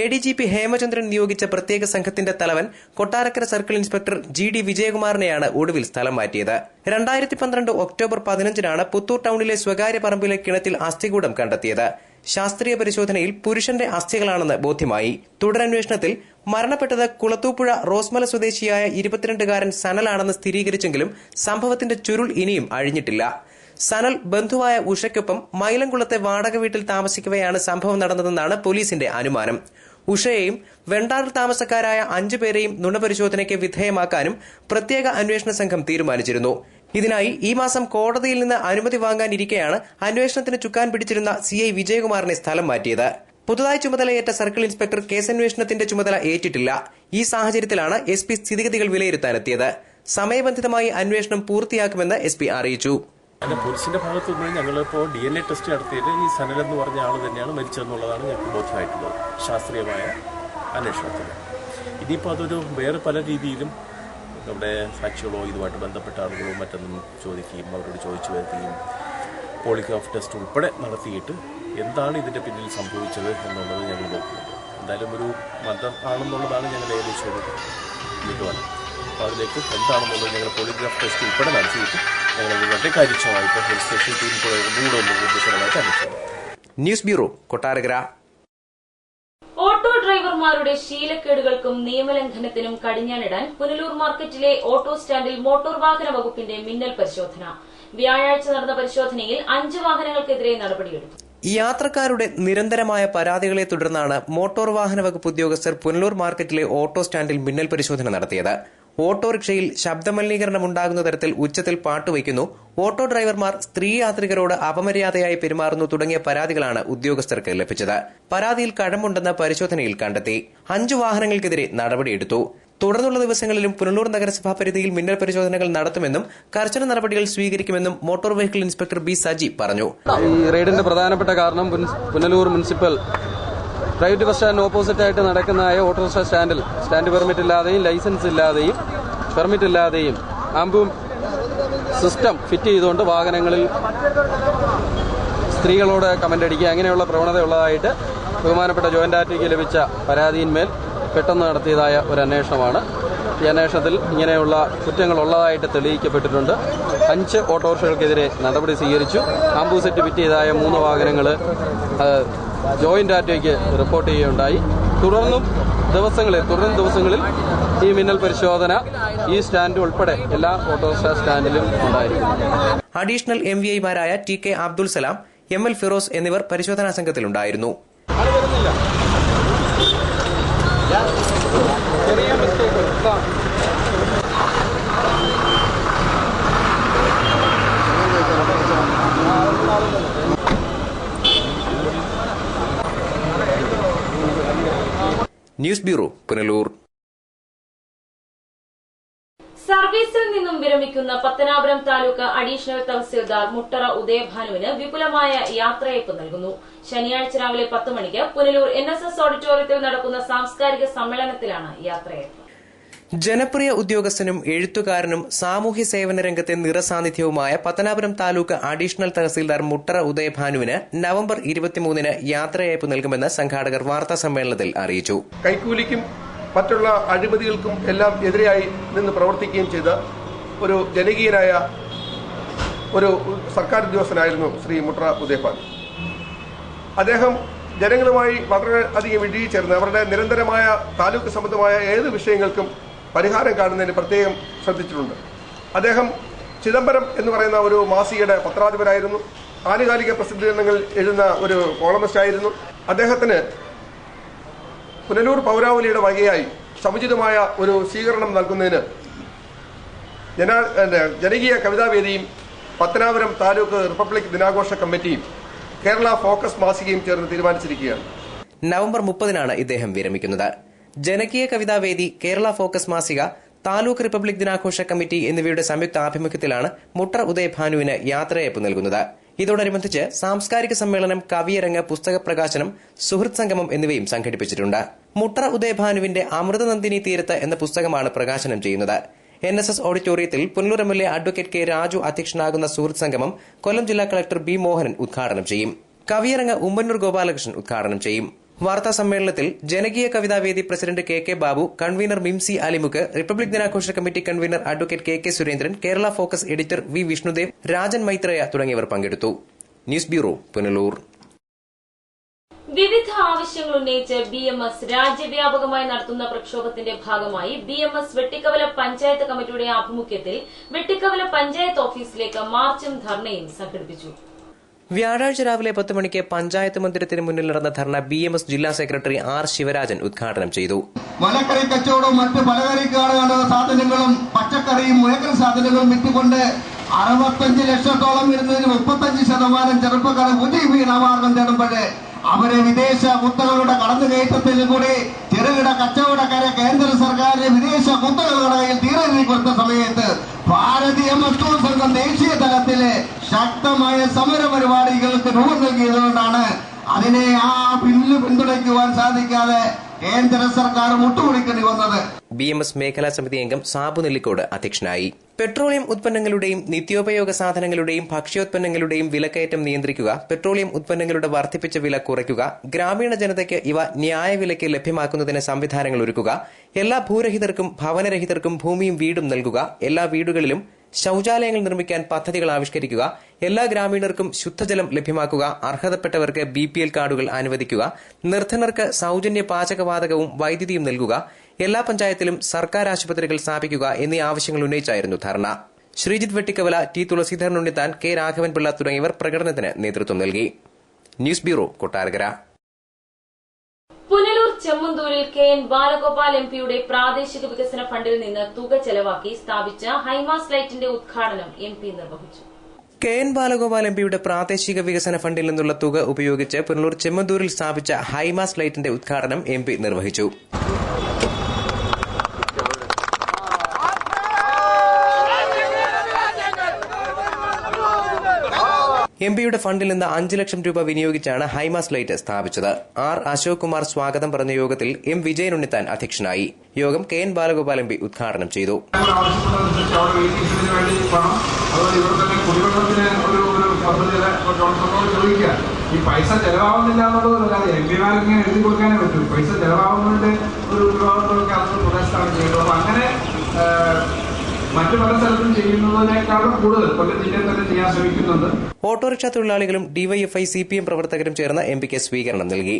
ADGP ഹേമചന്ദ്രൻ നിയോഗിച്ച പ്രത്യേക സംഘത്തിന്റെ തലവൻ കൊട്ടാരക്കര സർക്കിൾ ഇൻസ്പെക്ടർ GD വിജയകുമാറിനെയാണ് ഒടുവിൽ സ്ഥലം മാറ്റിയത്. 2012 ഒക്ടോബർ 15-നാണ് പുത്തൂർ ടൌണിലെ സ്വകാര്യ പറമ്പിലെ കിണറ്റിൽ അസ്ഥികൂടം കണ്ടെത്തിയത്. ശാസ്ത്രീയ പരിശോധനയിൽ പുരുഷന്റെ അസ്ഥികളാണെന്ന് ബോധ്യമായി. തുടരന്വേഷണത്തിൽ മരണപ്പെട്ടത് കുളത്തൂപ്പുഴ റോസ്മല സ്വദേശിയായ 22-കാരൻ സനലാണെന്ന് സ്ഥിരീകരിച്ചെങ്കിലും സംഭവത്തിന്റെ ചുരുൾ ഇനിയും അഴിഞ്ഞിട്ടില്ല. സനൽ ബന്ധുവായ ഉഷയ്ക്കൊപ്പം മൈലംകുളത്തെ വാടക വീട്ടിൽ താമസിക്കവെയാണ് സംഭവം നടന്നതെന്നാണ് പോലീസിന്റെ അനുമാനം. ഉഷയെയും വെണ്ടാറിൽ താമസക്കാരായ 5 പേരെയും നുണപരിശോധനയ്ക്ക് വിധേയമാക്കാനും പ്രത്യേക അന്വേഷണ സംഘം തീരുമാനിച്ചിരുന്നു. ഇതിനായി ഈ മാസം കോടതിയിൽ നിന്ന് അനുമതി വാങ്ങാനിരിക്കെയാണ് അന്വേഷണത്തിന് ചുക്കാൻ പിടിച്ചിരുന്ന CI വിജയകുമാറിനെ സ്ഥലം മാറ്റിയത്. പുതുതായി ചുമതലയേറ്റ സർക്കിൾ ഇൻസ്പെക്ടർ കേസന്വേഷണത്തിന്റെ ചുമതല ഏറ്റിട്ടില്ല. ഈ സാഹചര്യത്തിലാണ് SP സ്ഥിതിഗതികൾ വിലയിരുത്താനെത്തിയത്. സമയബന്ധിതമായി അന്വേഷണം പൂർത്തിയാക്കുമെന്ന് SP അറിയിച്ചു. പോലീസിന്റെ ഭാഗത്തു നിന്ന് ഞങ്ങളിപ്പോൾ DNA ടെസ്റ്റ് നടത്തിയിട്ട് ഈ സനൽ എന്ന് പറഞ്ഞ ആൾ തന്നെയാണ് മരിച്ചതെന്നുള്ളതാണ് ഞങ്ങൾക്ക് ബോധ്യമായിട്ടുള്ളത് ശാസ്ത്രീയമായ അന്വേഷണത്തിൽ. ഇനിയിപ്പോൾ അതൊരു വേറെ പല രീതിയിലും നമ്മുടെ സാക്ഷികളോ ഇതുമായിട്ട് ബന്ധപ്പെട്ട ആളുകളോ മറ്റൊന്നും ചോദിക്കുകയും അവരോട് ചോദിച്ചു വരുത്തുകയും പോളിഗ്രാഫ് ടെസ്റ്റ് ഉൾപ്പെടെ നടത്തിയിട്ട് എന്താണ് ഇതിൻ്റെ പിന്നിൽ സംഭവിച്ചത് എന്നുള്ളത് ഞങ്ങൾ നോക്കുന്നുണ്ട്. എന്തായാലും ഒരു മർഡർ ആണെന്നുള്ളതാണ് ഞങ്ങൾ ഏകദേശം ഒരു നിഗമനം. അപ്പോൾ അതിലേക്ക് എന്താണെന്നുള്ളത് ഞങ്ങൾ പോളിഗ്രാഫ് ടെസ്റ്റ് ഉൾപ്പെടെ നടത്തിയിട്ട് ഞങ്ങൾ വളരെ കാര്യക്ഷമമായിട്ട് ഒരു സ്പെഷ്യൽ ടീം കൂടെ ഒന്നുകൂടെ ഉദ്ദേശമായിട്ട് അന്വേഷിച്ചു. News bureau, Kottarakkara. ഓട്ടോ ഡ്രൈവർമാരുടെ ശീലക്കേടുകൾക്കും നിയമലംഘനത്തിനും കടിഞ്ഞാണിടാൻ പുനലൂർ മാർക്കറ്റിലെ ഓട്ടോ സ്റ്റാൻഡിൽ മോട്ടോർ വാഹന വകുപ്പിന്റെ മിന്നൽ പരിശോധന. വ്യാഴാഴ്ച നടന്ന പരിശോധനയിൽ 5 വാഹനങ്ങൾക്കെതിരെ നടപടിയെടുത്തു. യാത്രക്കാരുടെ നിരന്തരമായ പരാതികളെ തുടർന്നാണ് മോട്ടോർ വാഹന വകുപ്പ് ഉദ്യോഗസ്ഥർ പുനലൂർ മാർക്കറ്റിലെ ഓട്ടോ സ്റ്റാൻഡിൽ മിന്നൽ പരിശോധന നടത്തിയത്. ഓട്ടോറിക്ഷയിൽ ശബ്ദമലിനീകരണം ഉണ്ടാകുന്ന തരത്തിൽ ഉച്ചത്തിൽ പാട്ടുവയ്ക്കുന്നു, ഓട്ടോ ഡ്രൈവർമാർ സ്ത്രീ യാത്രികരോട് അപമര്യാദയായി പെരുമാറുന്നു തുടങ്ങിയ പരാതികളാണ് ഉദ്യോഗസ്ഥർക്ക് ലഭിച്ചത്. പരാതിയിൽ കഴമ്പുണ്ടെന്ന പരിശോധനയിൽ കണ്ടെത്തി. 5 വാഹനങ്ങൾക്കെതിരെ നടപടിയെടുത്തു. തുടർന്നുള്ള ദിവസങ്ങളിലും പുനലൂർ നഗരസഭാ പരിധിയിൽ മിന്നൽ പരിശോധനകൾ നടത്തുമെന്നും കർശന നടപടികൾ സ്വീകരിക്കുമെന്നും motor vehicle inspector B Saji പറഞ്ഞു. ഈ റെയ്ഡിന്റെ പ്രധാനപ്പെട്ട കാരണം പുനലൂർ മുനിസിപ്പൽ പ്രൈവറ്റ് ബസ് സ്റ്റാൻഡിന് ഓപ്പോസിറ്റായിട്ട് നടക്കുന്ന ഓട്ടോറിക്ഷ സ്റ്റാൻഡ് പെർമിറ്റ് ഇല്ലാതെയും ലൈസൻസ് ഇല്ലാതെയും പെർമിറ്റ് ഇല്ലാതെയും ആംബും സിസ്റ്റം ഫിറ്റ് ചെയ്തുകൊണ്ട് വാഹനങ്ങളിൽ സ്ത്രീകളോട് കമന്റ് അടിക്കുക അങ്ങനെയുള്ള പ്രവണത ഉള്ളതായിട്ട് ബഹുമാനപ്പെട്ട ജോയിന്റ് ആർടിക്ക് ലഭിച്ച പരാതിയിന്മേൽ പെട്ടെന്ന് നടത്തിയതായ ഒരു അന്വേഷണമാണ്. ഈ അന്വേഷണത്തിൽ ഇങ്ങനെയുള്ള കുറ്റങ്ങൾ ഉള്ളതായിട്ട് തെളിയിക്കപ്പെട്ടിട്ടുണ്ട്. 5 ഓട്ടോറിക്ഷകൾക്കെതിരെ നടപടി സ്വീകരിച്ചു. ആംബു സെറ്റ് ഫിറ്റ് ചെയ്തായ 3 വാഹനങ്ങൾ ജോയിന്റ് ആർടിക്ക് റിപ്പോർട്ട് ചെയ്യുകയുണ്ടായി. തുടർന്നും ദിവസങ്ങളിൽ ഈ മിന്നൽ പരിശോധന ഈ സ്റ്റാൻഡ് ഉൾപ്പെടെ എല്ലാ ഓട്ടോറിക്ഷ സ്റ്റാൻഡിലും ഉണ്ടായിരിക്കും. അഡീഷണൽ MVIമാരായ T K Abdul Salam, ML Firoz എന്നിവർ പരിശോധനാ സംഘത്തിലുണ്ടായിരുന്നു. News bureau, Punalur. സർവീസിൽ നിന്നും വിരമിക്കുന്ന പത്തനാപുരം താലൂക്ക് അഡീഷണൽ തഹസിൽദാർ മുട്ടറ ഉദയഭാനുവിന് വിപുലമായ യാത്രയയപ്പ് നൽകുന്നു. ശനിയാഴ്ച രാവിലെ 10 മണിക്ക് പുനലൂർ NSS ഓഡിറ്റോറിയത്തിൽ നടക്കുന്ന സാംസ്കാരിക സമ്മേളനത്തിലാണ് യാത്രയയപ്പ്. ജനപ്രിയ ഉദ്യോഗസ്ഥനും എഴുത്തുകാരനും സാമൂഹ്യ സേവന രംഗത്തെ നിറസാന്നിധ്യവുമായ പത്തനാപുരം താലൂക്ക് അഡീഷണൽ തഹസിൽദാർ മുട്ടറ ഉദയഭാനുവിന് നവംബർ 23-ന് യാത്രയയപ്പ് നൽകുമെന്ന് സംഘാടകർ വാർത്താ സമ്മേളനത്തിൽ അറിയിച്ചു. കൈക്കൂലിക്കും മറ്റുള്ള അഴിമതികൾക്കും എല്ലാം എതിരെയായി നിന്ന് പ്രവർത്തിക്കുകയും ചെയ്ത ഒരു ജനകീയനായ ഒരു സർക്കാർ ഉദ്യോഗസ്ഥനായിരുന്നു ശ്രീ മുട്ടറ ഉദയഭാനു. അദ്ദേഹം ജനങ്ങളുമായി വളരെയധികം ഇഴുകിച്ചേർന്ന് അവരുടെ നിരന്തരമായ താലൂക്ക് സംബന്ധമായ ഏത് വിഷയങ്ങൾക്കും പരിഹാരം കാണുന്നതിന് പ്രത്യേകം ശ്രദ്ധിച്ചിട്ടുണ്ട്. അദ്ദേഹം ചിദംബരം എന്ന് പറയുന്ന ഒരു മാസികയുടെ പത്രാധിപരായിരുന്നു. ആനുകാലിക പ്രസിദ്ധീകരണങ്ങൾ എഴുതുന്ന ഒരു കോളമിസ്റ്റായിരുന്നു. അദ്ദേഹത്തിന് പുനലൂർ പൗരാവലിയുടെ വകയായി സമുചിതമായ ഒരു സ്വീകരണം നൽകുന്നതിന് ജനകീയ കവിതാവേദിയും പത്തനാപുരം താലൂക്ക് റിപ്പബ്ലിക് ദിനാഘോഷ കമ്മിറ്റിയും കേരള ഫോക്കസ് മാസികയും ചേർന്ന് തീരുമാനിച്ചിരിക്കുകയാണ്. നവംബർ 30-നാണ് ഇദ്ദേഹം വിരമിക്കുന്നത്. ജനകീയ കവിതാവേദി, കേരള ഫോക്കസ് മാസിക, താലൂക്ക് റിപ്പബ്ലിക് ദിനാഘോഷ കമ്മിറ്റി എന്നിവയുടെ സംയുക്ത ആഭിമുഖ്യത്തിലാണ് മുട്ടറ ഉദയഭാനുവിന് യാത്രയയപ്പ് നൽകുന്നത്. ഇതോടനുബന്ധിച്ച് സാംസ്കാരിക സമ്മേളനം, കവിയരങ്ങ്, പുസ്തക പ്രകാശനം, സുഹൃത്ത് സംഗമം എന്നിവയും സംഘടിപ്പിച്ചിട്ടുണ്ട്. മുട്ടറ ഉദയഭാനുവിന്റെ അമൃതനന്ദിനി തീരത്ത് എന്ന പുസ്തകമാണ് പ്രകാശനം ചെയ്യുന്നത്. NSS ഓഡിറ്റോറിയത്തിൽ Punalur MLA advocate K Raju അധ്യക്ഷനാകുന്ന സുഹൃത്ത് സംഗമം കൊല്ലം ജില്ലാ കളക്ടർ ബി മോഹനൻ ഉദ്ഘാടനം ചെയ്യും. കവിയരങ്ങ് ഉമ്മന്നൂർ ഗോപാലകൃഷ്ണൻ ഉദ്ഘാടനം ചെയ്യും. വാർത്താ സമ്മേളനത്തിൽ ജനകീയ കവിതാവേദി president K Babu, convener Mimsi Alimukku, republic ദിനാഘോഷ committee convener advocate K Surendran, Kerala focus editor V Vishnudev, Rajan Maitreya തുടങ്ങിയവർ പങ്കെടുത്തു. News bureau, Punalur. വിവിധ ആവശ്യങ്ങൾ ഉന്നയിച്ച് BMS രാജ്യവ്യാപകമായി നടത്തുന്ന പ്രക്ഷോഭത്തിന്റെ ഭാഗമായി BMS വെട്ടിക്കവല പഞ്ചായത്ത് കമ്മിറ്റിയുടെ ആഭിമുഖ്യത്തിൽ വെട്ടിക്കവല പഞ്ചായത്ത് ഓഫീസിലേക്ക് മാർച്ചും ധർണയും സംഘടിപ്പിച്ചു. വ്യാഴാഴ്ച രാവിലെ 10 മണിക്ക് പഞ്ചായത്ത് മന്ദിരത്തിന് മുന്നിൽ നടന്ന ധർണ BMS ജില്ലാ സെക്രട്ടറി R ശിവരാജൻ ഉദ്ഘാടനം ചെയ്തു. മലക്കറി കച്ചവടവും മറ്റ് പലചരക്ക് സാധനങ്ങളും പച്ചക്കറിയും മുഴക്കറി സാധനങ്ങളും വിറ്റുകൊണ്ട് 65 ലക്ഷത്തോളം വരുന്നതിന് 35% ചെറുപ്പക്കാർ ഉപജീവനമാർഗം തേടുമ്പോൾ അവരെ വിദേശ കുത്തകളുടെ കടന്നുകയറ്റത്തിൽ കൂടി ചെറുകിട കച്ചവടക്കാരെ കേന്ദ്ര സർക്കാരിന്റെ വിദേശ കുത്തകളുടെ കയ്യിൽ തീരെഴുതി കൊടുത്ത സമയത്ത് ഭാരതീയ മസ്ദൂർ സംഘം ദേശീയ തലത്തിലെ ശക്തമായ സമര പരിപാടികൾക്ക് രൂപം നൽകിയതുകൊണ്ടാണ് അതേ അങ്ങനെ ആ ബില്ല് പിന്തുണയ്ക്കുവാൻ സാധിക്കാതെ കേന്ദ്ര സർക്കാർ മുട്ടുകുളിക്കേണ്ടി വന്നത്. BMS മേഖലാ സമിതി അംഗം സാബു നെല്ലിക്കോട് അധ്യക്ഷനായി. പെട്രോളിയം ഉത്പന്നങ്ങളുടെയും നിത്യോപയോഗ സാധനങ്ങളുടെയും ഭക്ഷ്യോത്പന്നങ്ങളുടെയും വിലക്കയറ്റം നിയന്ത്രിക്കുക, പെട്രോളിയം ഉത്പന്നങ്ങളുടെ വർദ്ധിപ്പിച്ച വില കുറയ്ക്കുക, ഗ്രാമീണ ജനതയ്ക്ക് ഇവ ന്യായവിലയ്ക്ക് ലഭ്യമാക്കുന്നതിന് സംവിധാനങ്ങൾ ഒരുക്കുക, എല്ലാ ഭൂരഹിതർക്കും ഭവനരഹിതർക്കും ഭൂമിയും വീടും നൽകുക, എല്ലാ വീടുകളിലും ശൌചാലയങ്ങൾ നിർമ്മിക്കാൻ പദ്ധതികൾ ആവിഷ്കരിക്കുക, എല്ലാ ഗ്രാമീണർക്കും ശുദ്ധജലം ലഭ്യമാക്കുക, അർഹതപ്പെട്ടവർക്ക് BPL കാർഡുകൾ അനുവദിക്കുക, നിർധനർക്ക് സൌജന്യ പാചകവാതകവും വൈദ്യുതിയും നൽകുക, എല്ലാ പഞ്ചായത്തിലും സർക്കാർ ആശുപത്രികൾ സ്ഥാപിക്കുക എന്നീ ആവശ്യങ്ങൾ ഉന്നയിച്ചായിരുന്നു ധർണ. ശ്രീജിത്ത് വെട്ടിക്കവല, T. തുളസീധരൻ ഉണ്ണിത്താൻ, K. രാഘവൻപിള്ള തുടങ്ങിയവർ പ്രകടനത്തിന് നേതൃത്വം നൽകി. News bureau, Kottarakkara. പുനലൂർ ചെമ്മന്തൂരിൽ KN ബാലഗോപാൽ MPയുടെ പ്രാദേശിക വികസന ഫണ്ടിൽ നിന്ന് തുക ചെലവാക്കി സ്ഥാപിച്ച ഹൈമാസ് ലൈറ്റിന്റെ ഉദ്ഘാടനം MP നിർവഹിച്ചു. KN ബാലഗോപാൽ MPയുടെ പ്രാദേശിക വികസന ഫണ്ടിൽ നിന്നുള്ള തുക ഉപയോഗിച്ച് പുനലൂർ ചെമ്മന്തൂരിൽ സ്ഥാപിച്ച ഹൈമാസ് ലൈറ്റിന്റെ ഉദ്ഘാടനം MP നിർവഹിച്ചു. MPയുടെ ഫണ്ടിൽ നിന്ന് 5 ലക്ഷം രൂപ വിനിയോഗിച്ചാണ് ഹൈമാസ് ലൈറ്റ് സ്ഥാപിച്ചത്. R. അശോക് കുമാർ സ്വാഗതം പറഞ്ഞ യോഗത്തിൽ M. വിജയൻ ഉണ്ണിത്താൻ അധ്യക്ഷനായി. യോഗം KN ബാലഗോപാൽ MP ഉദ്ഘാടനം ചെയ്തു. ഈ പൈസ ചെലവാകുന്നില്ല എന്നുള്ളത് MPമാർക്ക് എഴുതി കൊടുക്കാനേ പറ്റൂ. പൈസ ചെലവാകുന്നതിന്റെ ഒരു പ്രദേശത്താണ് ചെയ്യുന്നത്. അപ്പൊ അങ്ങനെ മറ്റു പല സ്ഥലത്തും ചെയ്യുന്നതിനേക്കാളും കൂടുതൽ കൊല്ലം ജില്ലയിൽ തന്നെ ചെയ്യാൻ ശ്രമിക്കുന്നുണ്ട്. ഓട്ടോറിക്ഷ തൊഴിലാളികളും DYFI CPM പ്രവർത്തകരും ചേർന്ന് MPക്ക് സ്വീകരണം നൽകി.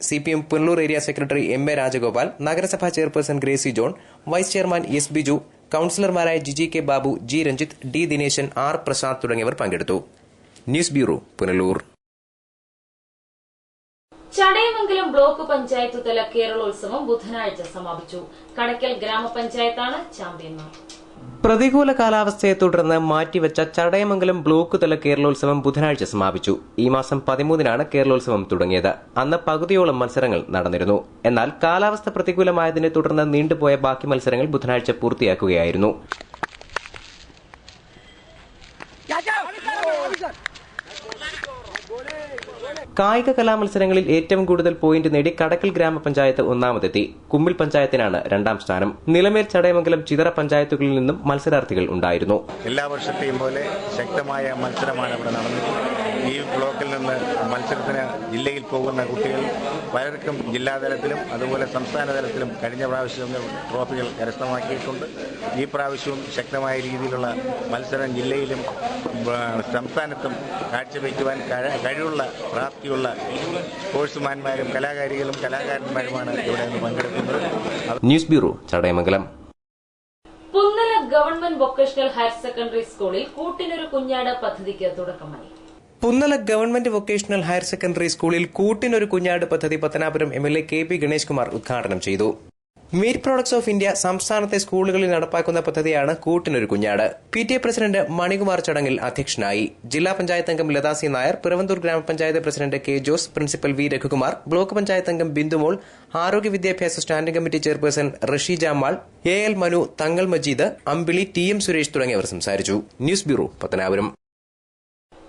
CPM Punalur area secretary MA Rajagopal, നഗരസഭാ chairperson Gracy John, vice chairman S. Biju, കൌൺസിലർമാരായ Jiji K. Babu, G. Ranjith, D. Dineshan, R. Prasad തുടങ്ങിയവർ പങ്കെടുത്തു. News bureau, Punalur. Chadayamangalam block panchayat തല കേരളോത്സവം ബുധനാഴ്ച സമാപിച്ചു. കടയ്ക്കൽ ഗ്രാമപഞ്ചായത്താണ് ചാമ്പ്യന്മാർ. പ്രതികൂല കാലാവസ്ഥയെ തുടർന്ന് മാറ്റിവെച്ച ചടയമംഗലം ബ്ലോക്ക് തല കേരളോത്സവം ബുധനാഴ്ച സമാപിച്ചു. ഈ മാസം 13-നാണ് കേരളോത്സവം തുടങ്ങിയത്. അന്ന് പകുതിയോളം മത്സരങ്ങൾ നടന്നിരുന്നു. എന്നാൽ കാലാവസ്ഥ പ്രതികൂലമായതിനെ തുടർന്ന് നീണ്ടുപോയ ബാക്കി മത്സരങ്ങൾ ബുധനാഴ്ച പൂർത്തിയാക്കുകയായിരുന്നു. കായിക കലാമത്സരങ്ങളിൽ ഏറ്റവും കൂടുതൽ പോയിന്റ് നേടി കടക്കൽ ഗ്രാമപഞ്ചായത്ത് ഒന്നാമതെത്തി. കുമ്മിൽ പഞ്ചായത്തിനാണ് 2ാം സ്ഥാനം. നിലമേൽ, ചടയമംഗലം, ചിതറ പഞ്ചായത്തുകളിൽ നിന്നും മത്സരാർത്ഥികൾ ഉണ്ടായിരുന്നു. എല്ലാ വർഷത്തെയും പോലെ ശക്തമായ മത്സരമാണ് ഇവിടെ നടന്നത്. ഈ ബ്ലോക്കിൽ നിന്ന് മത്സരത്തിന് ജില്ലയിൽ പോകുന്ന കുട്ടികൾ പലർക്കും ജില്ലാതലത്തിലും അതുപോലെ സംസ്ഥാന തലത്തിലും കഴിഞ്ഞ പ്രാവശ്യം ട്രോഫികൾ കരസ്ഥമാക്കിയിട്ടുണ്ട്. ഈ പ്രാവശ്യവും ശക്തമായ രീതിയിലുള്ള മത്സരം ജില്ലയിലും സംസ്ഥാനത്തും കാഴ്ചവെക്കുവാൻ കഴിവുള്ള പ്രാപ്തിയുള്ള സ്പോർട്സ്മാൻമാരും കലാകാരികളും കലാകാരന്മാരുമാണ് ഇവിടെ നിന്ന് പങ്കെടുക്കുന്നത്. News bureau, Chadayamangalam. Punnala government vocational higher secondary സ്കൂളിൽ കൂട്ടിനൊരു കുഞ്ഞാട് പദ്ധതിക്ക് തുടക്കമായി. Punnala government vocational higher secondary സ്കൂളിൽ കൂട്ടിനൊരു കുഞ്ഞാട് പദ്ധതി പത്തനാപുരം MLA KP ഗണേഷ് കുമാർ ഉദ്ഘാടനം ചെയ്തു. മീറ്റ് പ്രോഡക്ട്സ് ഓഫ് ഇന്ത്യ സംസ്ഥാനത്തെ സ്കൂളുകളിൽ നടപ്പാക്കുന്ന പദ്ധതിയാണ് കൂട്ടിനൊരു കുഞ്ഞാട്. PTA പ്രസിഡന്റ് മണികുമാർ ചടങ്ങിൽ അധ്യക്ഷനായി. ജില്ലാ പഞ്ചായത്ത് അംഗം ലതാ സി നായർ, പിറവന്തൂർ ഗ്രാമപഞ്ചായത്ത് president K. Jose, principal V. Raghukumar, block panchayat അംഗം ബിന്ദുമോൾ, ആരോഗ്യ വിദ്യാഭ്യാസ സ്റ്റാൻഡിംഗ് കമ്മിറ്റി ചെയർപേഴ്സൺ റഷീജ മാൾ, AL മനു, തങ്ങൾ മജീദ്, അമ്പിളി, TM സുരേഷ് തുടങ്ങിയവർ സംസാരിച്ചു. News bureau, Pathanapuram.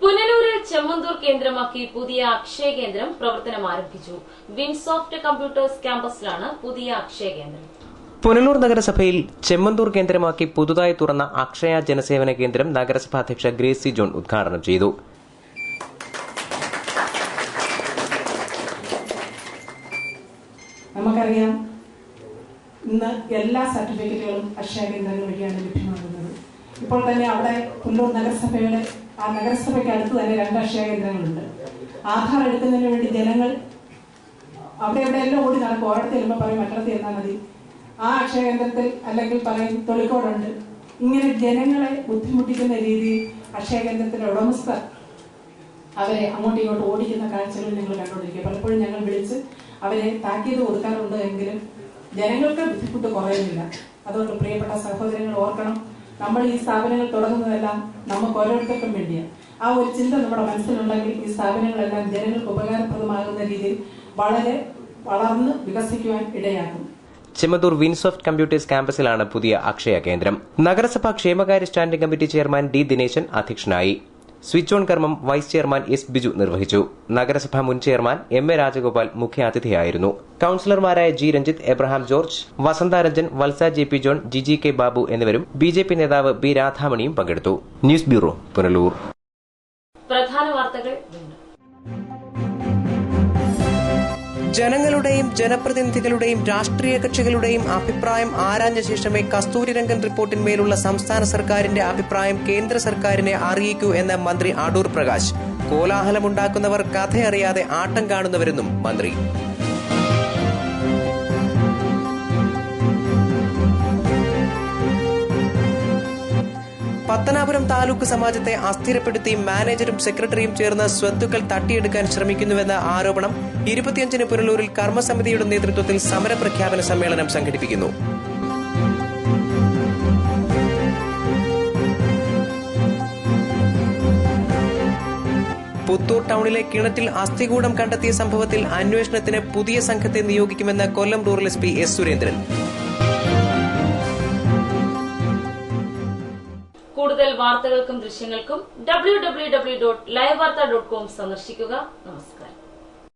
പുനലൂരിൽ ചെമ്മന്തൂർ കേന്ദ്രമാക്കി പുതിയ അക്ഷയ കേന്ദ്രം പ്രവർത്തനം ആരംഭിച്ചു. വിൻസോഫ്റ്റ് കമ്പ്യൂട്ടേഴ്സ് ക്യാമ്പസിലാണ് പുതിയ അക്ഷയ കേന്ദ്രം. പുനലൂർ നഗരസഭയിൽ ചെമ്മന്തൂർ കേന്ദ്രമാക്കി പുതുതായി തുറന്ന അക്ഷയ ജനസേവന കേന്ദ്രം നഗരസഭാ അധ്യക്ഷ ഗ്രേസി ജോൺ ഉദ്ഘാടനം ചെയ്തു. നമുക്കറിയാം, ഇന്ന് എല്ലാ സർട്ടിഫിക്കറ്റുകളും അക്ഷയ കേന്ദ്രങ്ങൾ വഴിയാണ് ലഭ്യമാകുന്നത്. ഇപ്പോൾ തന്നെ അവിടെ പുനലൂർ നഗരസഭയുടെ ആ നഗരസഭയ്ക്ക് അടുത്ത് തന്നെ 2 അക്ഷയ കേന്ദ്രങ്ങളുണ്ട്. ആധാർ എടുക്കുന്നതിന് വേണ്ടി ജനങ്ങൾ അവിടെ എവിടെയെല്ലാം ഓടി നടക്കും. ഓരത്ത് ചെല്ലുമ്പോൾ പറയും മറ്റടത്ത് ചെന്നാൽ മതി, ആ അക്ഷയ കേന്ദ്രത്തിൽ അല്ലെങ്കിൽ പറയും തൊളിക്കോടുണ്ട്. ഇങ്ങനെ ജനങ്ങളെ ബുദ്ധിമുട്ടിക്കുന്ന രീതിയിൽ അക്ഷയ കേന്ദ്രത്തിന്റെ ഉടമസ്ഥർ അവരെ അങ്ങോട്ടും ഇങ്ങോട്ടും ഓടിക്കുന്ന കാഴ്ചകൾ ഞങ്ങൾ കണ്ടുകൊണ്ടിരിക്കുക. പലപ്പോഴും ഞങ്ങൾ വിളിച്ച് അവരെ താക്കീത് കൊടുക്കാറുണ്ട്. എങ്കിലും ജനങ്ങൾക്ക് ബുദ്ധിമുട്ട് കുറയുന്നില്ല. അതുകൊണ്ട് പ്രിയപ്പെട്ട സഹോദരങ്ങൾ ഓർക്കണം, നമ്മൾ ഈ സ്ഥാപനങ്ങൾ തുടങ്ങുന്നതെല്ലാം നമുക്ക് ഓരോരുത്തർക്കും വേണ്ടിയാണ്. ആ ഒരു ചിന്ത നമ്മുടെ മനസ്സിലുണ്ടെങ്കിൽ ഈ സ്ഥാപനങ്ങളെല്ലാം ജനങ്ങൾക്ക് ഉപകാരപ്രദമാകുന്ന രീതിയിൽ വളരെ വളർന്ന് വികസിക്കുവാൻ ഇടയാകും. ചെമ്മന്തൂർ വിൻസോഫ്റ്റ് കമ്പ്യൂട്ടേഴ്സ് ക്യാമ്പസിലാണ് പുതിയ അക്ഷയ കേന്ദ്രം. നഗരസഭാ ക്ഷേമകാര്യ standing committee chairman D Dineshan അധ്യക്ഷനായി. സ്വിച്ച് ഓൺ കർമ്മം വൈസ് ചെയർമാൻ എസ് ബിജു നിർവഹിച്ചു. നഗരസഭാ മുൻ ചെയർമാൻ എം എ രാജഗോപാൽ മുഖ്യാതിഥിയായിരുന്നു. കൌൺസിലർമാരായ G Ranjith, Abraham George, Vasantharanjan, Valsa J P John, Jiji K Babu എന്നിവരും ബിജെപി നേതാവ് ബി രാധാമണിയും പങ്കെടുത്തു. News bureau, Punalur. പ്രധാന വാർത്തകൾ. ജനങ്ങളുടെയും ജനപ്രതിനിധികളുടെയും രാഷ്ട്രീയ കക്ഷികളുടെയും അഭിപ്രായം ആരാഞ്ഞ ശേഷമേ കസ്തൂരിരംഗൻ റിപ്പോർട്ടിന്മേലുള്ള സംസ്ഥാന സർക്കാരിന്റെ അഭിപ്രായം കേന്ദ്ര സർക്കാരിനെ അറിയിക്കൂ എന്ന് മന്ത്രി അടൂർ പ്രകാശ്. കോലാഹലമുണ്ടാക്കുന്നവർ കഥയറിയാതെ ആട്ടം കാണുന്നവരെന്നും മന്ത്രി. പത്തനാപുരം താലൂക്ക് സമാജത്തെ അസ്ഥിരപ്പെടുത്തി മാനേജരും സെക്രട്ടറിയും ചേർന്ന് സ്വത്തുക്കൾ തട്ടിയെടുക്കാൻ ശ്രമിക്കുന്നുവെന്ന ആരോപണം 25-ന് പുനലൂരിൽ കർമ്മസമിതിയുടെ നേതൃത്വത്തിൽ സമരപ്രഖ്യാപന സമ്മേളനം സംഘടിപ്പിക്കുന്നു. പുത്തൂർ ടൌണിലെ കിണറ്റിൽ അസ്ഥികൂടം കണ്ടെത്തിയ സംഭവത്തിൽ അന്വേഷണത്തിന് പുതിയ സംഘത്തെ നിയോഗിക്കുമെന്ന് Kollam rural S P S Surendran. കൂടുതൽ വാർത്തകൾക്കും ദൃശ്യങ്ങൾക്കും www.livevarta.com സന്ദർശിക്കുക. നമസ്കാരം.